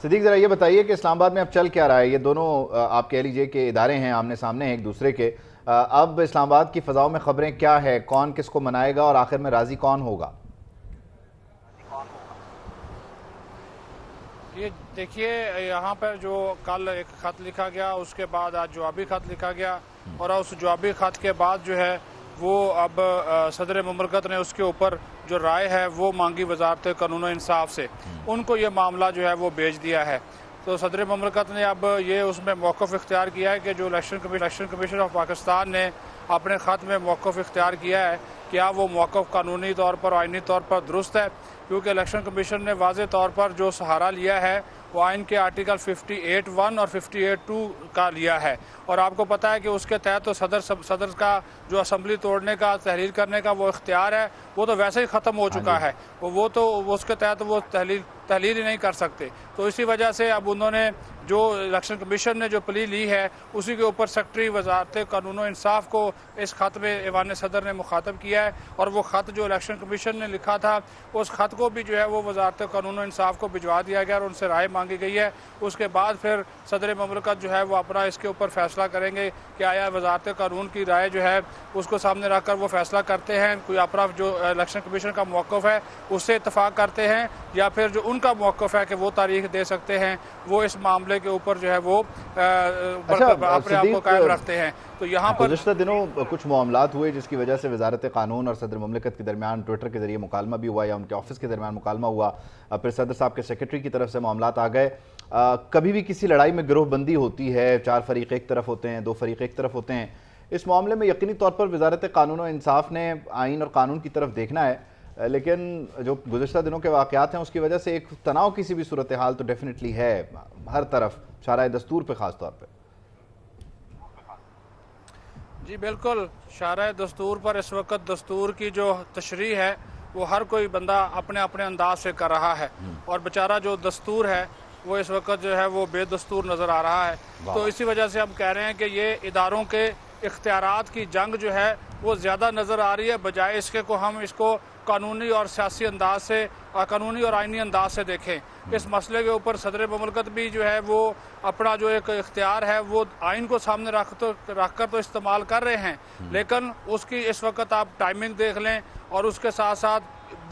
सिद्दीक, ज़रा ये बताइए कि इस्लामाबाद में अब चल क्या रहा है? ये दोनों आप कह लीजिए कि इदारे हैं, आमने सामने हैं एक दूसरे के। अब इस्लामाबाद की फ़ज़ाओं में ख़बरें क्या है? कौन किसको मनाएगा और आखिर में राज़ी कौन होगा? ये देखिए, यहाँ पर जो कल एक ख़त लिखा गया, उसके बाद आज जवाबी ख़त लिखा गया, और उस जवाबी ख़त के बाद जो है वो अब सदर मुमलकत ने उसके ऊपर जो राय है वो मांगी वजारत कानून इंसाफ से। उनको ये मामला जो है वो भेज दिया है। तो सदर मुमलकत ने अब ये उसमें मौक़िफ़ इख्तियार किया है कि जो इलेक्शन कमीशन ऑफ पाकिस्तान ने अपने ख़त में मौक़िफ़ इख्तियार किया है, क्या वो मौक़िफ़ कानूनी तौर पर, आइनी तौर पर दुरुस्त है? क्योंकि इलेक्शन कमीशन ने वाज़े तौर पर जो सहारा लिया है वो आइन के आर्टिकल 58(1) और 58(2) का लिया है। और आपको पता है कि उसके तहत तो सदर का जो असम्बली तोड़ने का, तहलील करने का वो इख्तियार है, वो तो वैसे ही ख़त्म हो चुका है। वो तो उसके तहत वो तहलील ही नहीं कर सकते। तो इसी वजह से अब उन्होंने जो इलेक्शन कमीशन ने जो प्ली ली है उसी के ऊपर सेक्रेटरी वजारत कानून इंसाफ को इस ख़त में ऐवान सदर ने मुखातब किया है। और वो ख़त जो इलेक्शन कमीशन ने लिखा था उस ख़त को भी जो है वो वजारत कानून इंसाफ को भिजवा दिया गया और उनसे राय मांगी गई है। उसके बाद फिर सदर मुमलकत जो है वो अपना इसके ऊपर फैसला करेंगे कि आया वजारत कानून की राय जो है उसको सामने रख कर वो फैसला करते हैं, कोई अपना जो इलेक्शन कमीशन का मौक़िफ़ है उससे इत्तफाक करते हैं, या फिर जो उनका मौक़िफ़ है कि वो तारीख दे सकते हैं, वो इस मामले के ऊपर जो है वो अपने आप को कायम रखते हैं। तो यहाँ पर गुज़िश्ता दिनों कुछ मामलात हुए जिसकी वजह से वजारत कानून और सदर मुमलिकत के दरमियान ट्विटर के जरिए मुकालमा भी हुआ या उनके ऑफिस के दरमियान मुकालमा हुआ, फिर सदर साहब के सेक्रेटरी की तरफ से मामलात आ गए। कभी भी किसी लड़ाई में गिरोहबंदी होती है, 4 फरीक एक तरफ होते हैं, 2 फरीक एक तरफ होते हैं। इस मामले में यकीनी तौर पर वजारत कानून और इंसाफ ने आइन और कानून की तरफ देखना है, लेकिन जो गुज़िश्ता दिनों के वाक़यात हैं उसकी वजह से एक तनाव की सी भी सूरत हाल तो डेफिनेटली है हर तरफ, शाराए दस्तूर पे ख़ास तौर पे। जी बिल्कुल, शाराए दस्तूर पर इस वक्त दस्तूर की जो तशरीह है वो हर कोई बंदा अपने अपने अंदाज से कर रहा है, और बेचारा जो दस्तूर है वो इस वक्त जो है वो बेदस्तूर नज़र आ रहा है। तो इसी वजह से हम कह रहे हैं कि ये इदारों के इख्तियारात की जंग जो है वो ज़्यादा नज़र आ रही है, बजाय इसके को हम इसको कानूनी और सियासी अंदाज से, कानूनी और आइनी अंदाज से देखें। इस मसले के ऊपर सदर मुमलकत भी जो है वो अपना जो एक इख्तियार है वो आइन को सामने रख कर तो इस्तेमाल कर रहे हैं, लेकिन उसकी इस वक्त आप टाइमिंग देख लें और उसके साथ साथ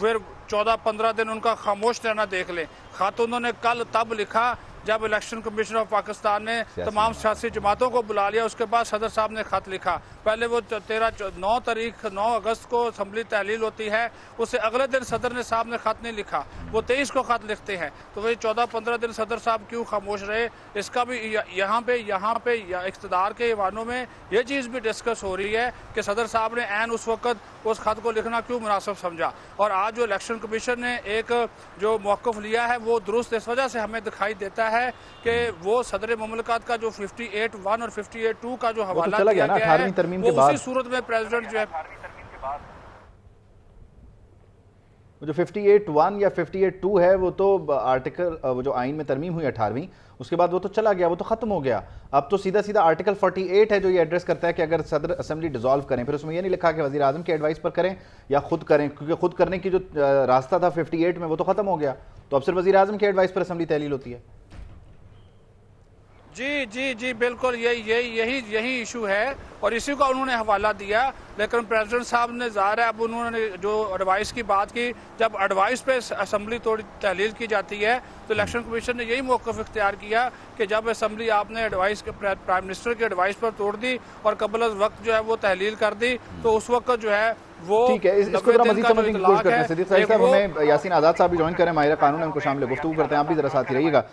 फिर 14-15 दिन उनका खामोश रहना देख लें। ख़त उन्होंने कल तब लिखा जब इलेक्शन कमीशन ऑफ पाकिस्तान ने तमाम सियासी जमातों को बुला लिया, उसके बाद सदर साहब ने ख़त लिखा। पहले वो 9 अगस्त को असम्बली तहलील होती है, उससे अगले दिन सदर ने साहब ने ख़त नहीं लिखा, वो 23 को ख़त लिखते हैं। तो वही 14-15 दिन सदर साहब क्यों खामोश रहे, इसका भी यहाँ पे इक़्तिदार के ईवानों में ये चीज़ भी डिस्कस हो रही है कि सदर साहब ने ऐन उस वक़्त उस ख़त को लिखना क्यों मुनासिब समझा। और आज जो इलेक्शन कमीशन ने एक जो मौक़िफ़ लिया है वो दुरुस्त इस वजह से हमें दिखाई देता है कि वो सदर मुमलकत का जो 58(1) और 58(2) का जो हवाला चला दिया गया ना गया है 18वीं तरमीम वो के बाद। उसी सूरत में प्रेसिडेंट जो है जो 58(1) या 58(2) है वो तो आर्टिकल, वो जो आइन में तरमीम हुई 18वीं, उसके बाद वो तो चला गया, वो तो ख़त्म हो गया। अब तो सीधा सीधा आर्टिकल 48 है जो ये एड्रेस करता है कि अगर सदर असेंबली डिसॉल्व करें, फिर उसमें ये नहीं लिखा कि वज़ीर आज़म के एडवाइस पर करें या खुद करें, क्योंकि खुद करने की जो रास्ता था 58 में वो तो ख़त्म हो गया। तो अब सिर्फ वज़ीर आज़म के एडवाइस पर असेंबली तहलील होती है। जी जी जी बिल्कुल, यही इशू है और इसी का उन्होंने हवाला दिया। लेकिन प्रेसिडेंट साहब ने ज़ाहिर है अब उन्होंने जो एडवाइस की बात की, जब एडवाइस पे असेंबली थोड़ी तहलील की जाती है तो इलेक्शन कमीशन ने यही मौक़िफ़ इख्तियार किया कि जब असेंबली आपने एडवाइस के प्राइम मिनिस्टर की एडवाइस पर तोड़ दी और कबल वक्त जो है वो तहलील कर दी, तो उस वक्त जो है वो ठीक है, इसको जरा मज़ीद समझने की कोशिश करते हैं। सिद्दीक साहब, हमें यासीन आज़ाद साहब भी ज्वाइन करें, माहिर कानून है, उनको शामिल गुफ्तगू करते हैं। आप भी ज़रा साथ ही रहिएगा।